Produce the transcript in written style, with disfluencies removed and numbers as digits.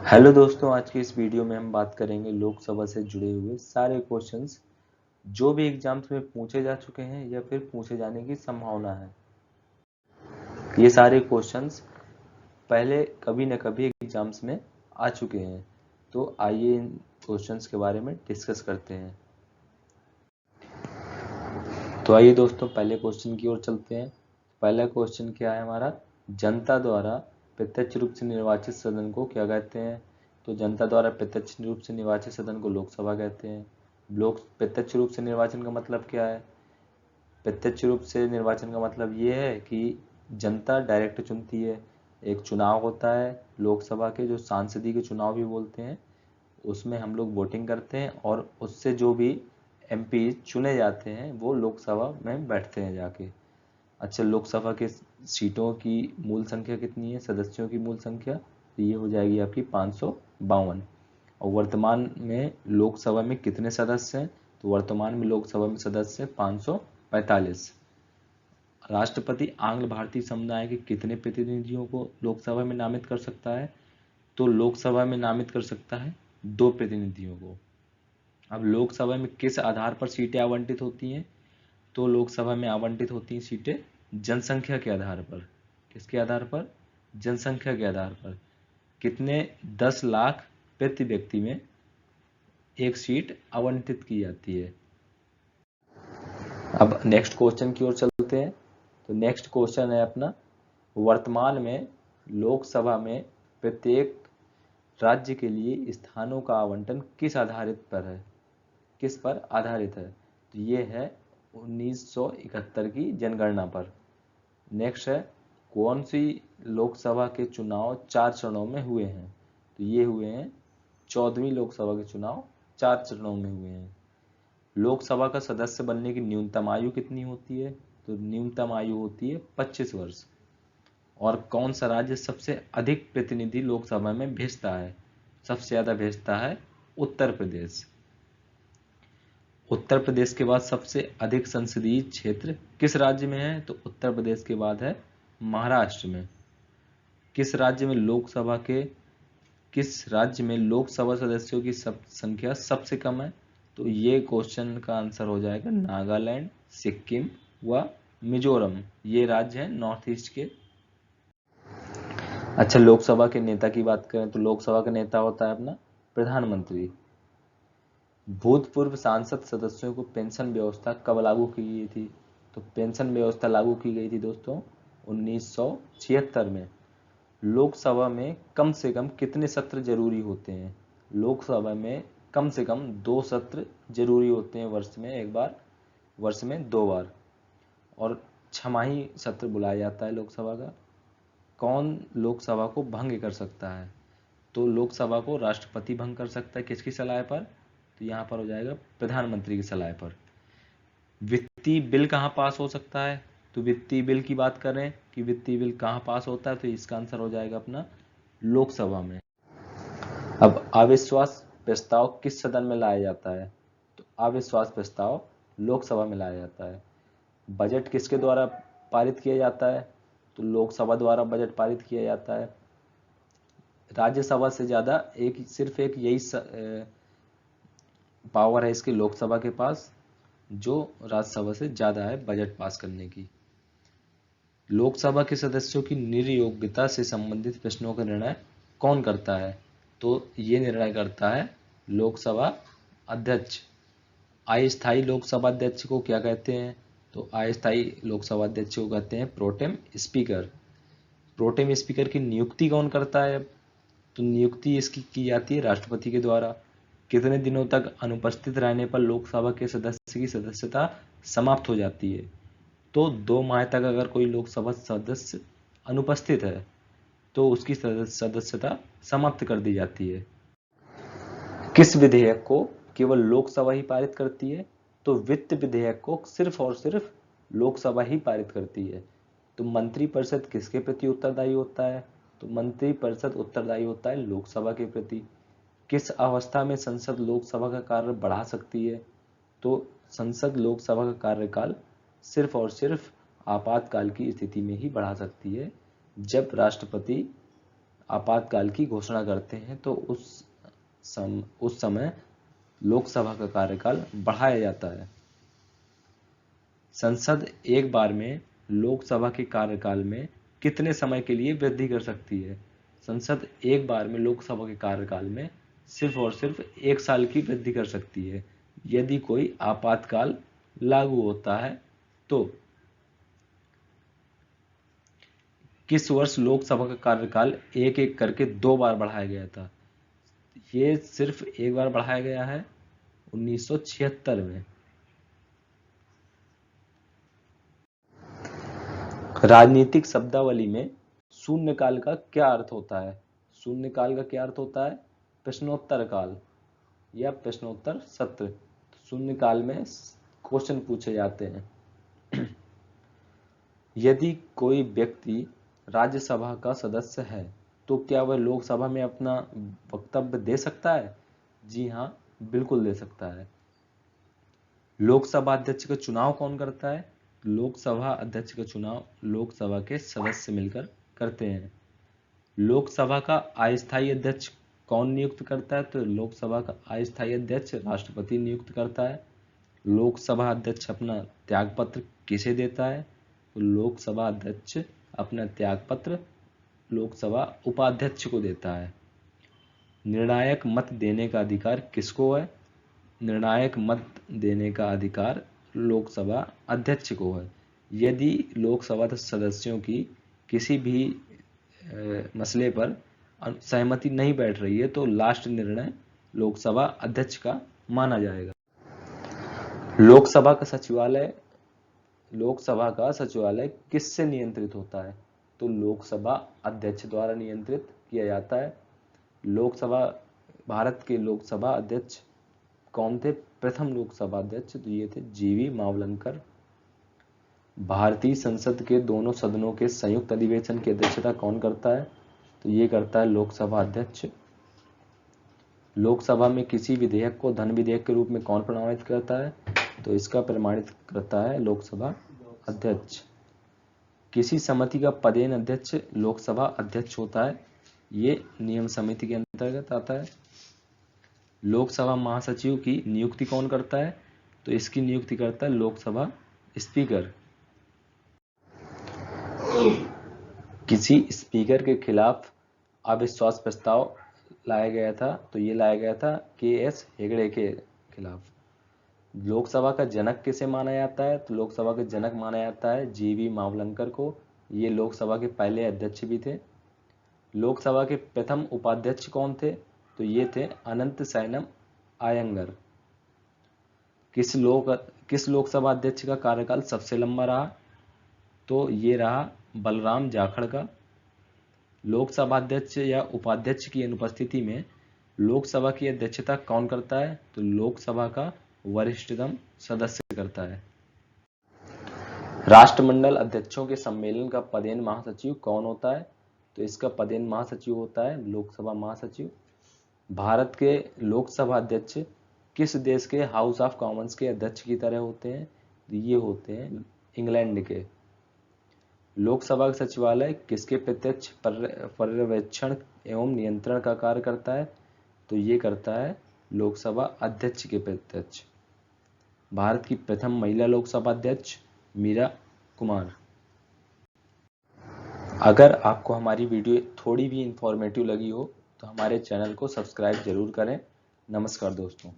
Hello दोस्तों, आज की इस वीडियो में हम बात करेंगे लोकसभा से जुड़े हुए सारे क्वेश्चंस जो भी एग्जाम्स में पूछे जा चुके हैं या फिर पूछे जाने की संभावना है। ये सारे क्वेश्चंस पहले कभी न कभी एग्जाम्स में आ चुके हैं, तो आइए इन क्वेश्चंस के बारे में डिस्कस करते हैं। तो आइए दोस्तों, पहले क्वेश्चन की ओर चलते हैं। पहला क्वेश्चन क्या है हमारा, जनता द्वारा प्रत्यक्ष रूप से निर्वाचित सदन को क्या कहते हैं? तो जनता द्वारा प्रत्यक्ष रूप से निर्वाचित सदन को लोकसभा कहते हैं। लोक प्रत्यक्ष रूप से निर्वाचन का मतलब क्या है? प्रत्यक्ष रूप से निर्वाचन का मतलब ये है कि जनता डायरेक्ट चुनती है। एक चुनाव होता है लोकसभा के, जो सांसदीय के चुनाव भी बोलते हैं, उसमें हम लोग वोटिंग करते हैं और उससे जो भी एमपी चुने जाते हैं वो लोकसभा में बैठते हैं जाके। अच्छा, लोकसभा के सीटों की मूल संख्या कितनी है, सदस्यों की मूल संख्या? तो ये हो जाएगी आपकी 552। और वर्तमान में लोकसभा में कितने सदस्य हैं? तो वर्तमान में लोकसभा में सदस्य 545। राष्ट्रपति आंग्ल भारतीय समुदाय के कितने प्रतिनिधियों को लोकसभा में नामित कर सकता है? तो लोकसभा में नामित कर सकता है 2 प्रतिनिधियों को। अब लोकसभा में किस आधार पर सीटें आवंटित होती हैं? तो लोकसभा में आवंटित होती हैं सीटें जनसंख्या के आधार पर। किसके आधार पर? जनसंख्या के आधार पर। कितने 10 लाख प्रति व्यक्ति में एक सीट आवंटित की जाती है। अब नेक्स्ट क्वेश्चन की ओर चलते हैं। तो नेक्स्ट क्वेश्चन है अपना, वर्तमान में लोकसभा में प्रत्येक राज्य के लिए स्थानों का आवंटन किस आधारित पर है, किस पर आधारित है? तो ये है 1971 की जनगणना पर। नेक्स्ट है, कौन सी लोकसभा के चुनाव 4 चरणों में हुए हैं? तो ये हुए हैं 14वीं लोकसभा के चुनाव 4 चरणों में हुए हैं। लोकसभा का सदस्य बनने की न्यूनतम आयु कितनी होती है? तो न्यूनतम आयु होती है 25 वर्ष। और कौन सा राज्य सबसे अधिक प्रतिनिधि लोकसभा में भेजता है? सबसे ज्यादा भेजता है उत्तर प्रदेश। उत्तर प्रदेश के बाद सबसे अधिक संसदीय क्षेत्र किस राज्य में है? तो उत्तर प्रदेश के बाद है महाराष्ट्र में। किस राज्य में लोकसभा सदस्यों की संख्या सबसे कम है? तो ये क्वेश्चन का आंसर हो जाएगा नागालैंड, सिक्किम व मिजोरम। ये राज्य हैं नॉर्थ ईस्ट के। अच्छा, लोकसभा के नेता की बात करें तो लोकसभा का नेता होता है अपना प्रधानमंत्री। भूतपूर्व सांसद सदस्यों को पेंशन व्यवस्था कब लागू की गई थी? तो पेंशन व्यवस्था लागू की गई थी दोस्तों 1976 में। लोकसभा में कम से कम कितने सत्र जरूरी होते हैं? लोकसभा में कम से कम 2 सत्र जरूरी होते हैं, वर्ष में एक बार, वर्ष में 2 बार। और छमाही सत्र बुलाया जाता है लोकसभा का। कौन लोकसभा को भंग कर सकता है? तो लोकसभा को राष्ट्रपति भंग कर सकता है। किसकी सलाह पर? तो यहाँ पर हो जाएगा प्रधानमंत्री की सलाह पर। वित्तीय बिल कहाँ पास हो सकता है? तो वित्तीय बिल की बात करें कि वित्तीय बिल कहाँ पास होता है, तो इसका आंसर हो जाएगा अपना लोकसभा में। अब अविश्वास प्रस्ताव किस सदन में लाया जाता है? तो अविश्वास प्रस्ताव लोकसभा में लाया जाता है। बजट किसके द्वारा पारित किया जाता है? तो लोकसभा द्वारा बजट पारित किया जाता है। राज्यसभा से ज्यादा सिर्फ एक यही पावर है इसकी लोकसभा के पास, जो राज्यसभा से ज्यादा है बजट पास करने की। लोकसभा के सदस्यों की निर्योग्यता से संबंधित प्रश्नों का निर्णय कौन करता है? तो ये निर्णय करता है लोकसभा अध्यक्ष। अस्थायी लोकसभा अध्यक्ष को क्या कहते हैं? तो अस्थायी लोकसभा अध्यक्ष को कहते हैं प्रोटेम स्पीकर। प्रोटेम स्पीकर की नियुक्ति कौन करता है? तो नियुक्ति इसकी की जाती है राष्ट्रपति के द्वारा। कितने दिनों तक अनुपस्थित रहने पर लोकसभा के सदस्य की सदस्यता समाप्त हो जाती है? तो 2 माह तक अगर कोई लोकसभा सदस्य अनुपस्थित है तो उसकी सदस्यता समाप्त कर दी जाती है। किस विधेयक को केवल लोकसभा ही पारित करती है? तो वित्त विधेयक को सिर्फ और सिर्फ लोकसभा ही पारित करती है। तो मंत्रिपरिषद किसके प्रति उत्तरदायी होता है? तो मंत्रिपरिषद उत्तरदायी होता है लोकसभा के प्रति। किस अवस्था में संसद लोकसभा का कार्य बढ़ा सकती है? तो संसद लोकसभा का कार्यकाल सिर्फ और सिर्फ आपातकाल की स्थिति में ही बढ़ा सकती है, जब राष्ट्रपति आपातकाल की घोषणा करते हैं तो उस समय लोकसभा का कार्यकाल बढ़ाया जाता है। संसद एक बार में लोकसभा के कार्यकाल में कितने समय के लिए वृद्धि कर सकती है? संसद एक बार में लोकसभा के कार्यकाल में सिर्फ और सिर्फ 1 साल की वृद्धि कर सकती है। यदि कोई आपातकाल लागू होता है तो किस वर्ष लोकसभा का कार्यकाल एक एक करके 2 बार बढ़ाया गया था? ये सिर्फ एक बार बढ़ाया गया है 1976 में। राजनीतिक शब्दावली में शून्यकाल का क्या अर्थ होता है? शून्यकाल का क्या अर्थ होता है? प्रश्नोत्तर काल या प्रश्नोत्तर सत्र। शून्यकाल में क्वेश्चन पूछे जाते हैं। यदि कोई व्यक्ति राज्यसभा का सदस्य है तो क्या वह लोकसभा में अपना वक्तव्य दे सकता है? जी हाँ, बिल्कुल दे सकता है। लोकसभा अध्यक्ष का चुनाव कौन करता है? लोकसभा अध्यक्ष का चुनाव लोकसभा के सदस्य मिलकर करते हैं। लोकसभा का अस्थायी अध्यक्ष कौन नियुक्त करता है? तो लोकसभा का अस्थायी अध्यक्ष राष्ट्रपति नियुक्त करता है। लोकसभा अध्यक्ष अपना त्यागपत्र किसे देता है? तो लोकसभा अध्यक्ष अपना त्यागपत्र लोकसभा उपाध्यक्ष को देता है। निर्णायक मत देने का अधिकार किसको है? निर्णायक मत देने का अधिकार लोकसभा अध्यक्ष को है। यदि लोकसभा सदस्यों की किसी भी मसले पर सहमति नहीं बैठ रही है तो लास्ट निर्णय लोकसभा अध्यक्ष का माना जाएगा। लोकसभा का सचिवालय किससे नियंत्रित होता है? तो लोकसभा अध्यक्ष द्वारा नियंत्रित किया जाता है। भारत के लोकसभा अध्यक्ष कौन थे? प्रथम लोकसभा अध्यक्ष तो ये थे जीवी मावलंकर। भारतीय संसद के दोनों सदनों के संयुक्त अधिवेशन की अध्यक्षता कौन करता है? तो ये करता है लोकसभा अध्यक्ष। लोकसभा में किसी विधेयक को धन विधेयक के रूप में कौन प्रमाणित करता है? तो इसका प्रमाणित करता है लोकसभा अध्यक्ष। किसी समिति का पदेन अध्यक्ष लोकसभा अध्यक्ष होता है, ये नियम समिति के अंतर्गत आता है। लोकसभा महासचिव की नियुक्ति कौन करता है? तो इसकी नियुक्ति करता है लोकसभा स्पीकर। किसी स्पीकर के खिलाफ अविश्वास प्रस्ताव लाया गया था, तो ये लाया गया था के.एस. हेगड़े के खिलाफ। लोकसभा का जनक किसे माना जाता है? तो लोकसभा का जनक माना जाता है जीवी मावलंकर को। ये लोकसभा के पहले अध्यक्ष भी थे। लोकसभा के प्रथम उपाध्यक्ष कौन थे? तो ये थे अनंत सैनम आयंगर। किस लोकसभा अध्यक्ष का कार्यकाल सबसे लंबा रहा? तो ये रहा बलराम जाखड़ का। लोकसभा अध्यक्ष या उपाध्यक्ष की अनुपस्थिति में लोकसभा की अध्यक्षता कौन करता है? तो लोकसभा का वरिष्ठतम सदस्य करता है। राष्ट्रमंडल अध्यक्षों के सम्मेलन का पदेन महासचिव कौन होता है? तो इसका पदेन महासचिव होता है लोकसभा महासचिव। भारत के लोकसभा अध्यक्ष किस देश के हाउस ऑफ कॉमन्स के अध्यक्ष की तरह होते हैं? ये होते हैं इंग्लैंड के। लोकसभा का सचिवालय किसके प्रत्यक्ष पर्यवेक्षण एवं नियंत्रण का कार्य करता है? तो ये करता है लोकसभा अध्यक्ष के प्रत्यक्ष। भारत की प्रथम महिला लोकसभा अध्यक्ष मीरा कुमार। अगर आपको हमारी वीडियो थोड़ी भी इंफॉर्मेटिव लगी हो तो हमारे चैनल को सब्सक्राइब जरूर करें। नमस्कार दोस्तों।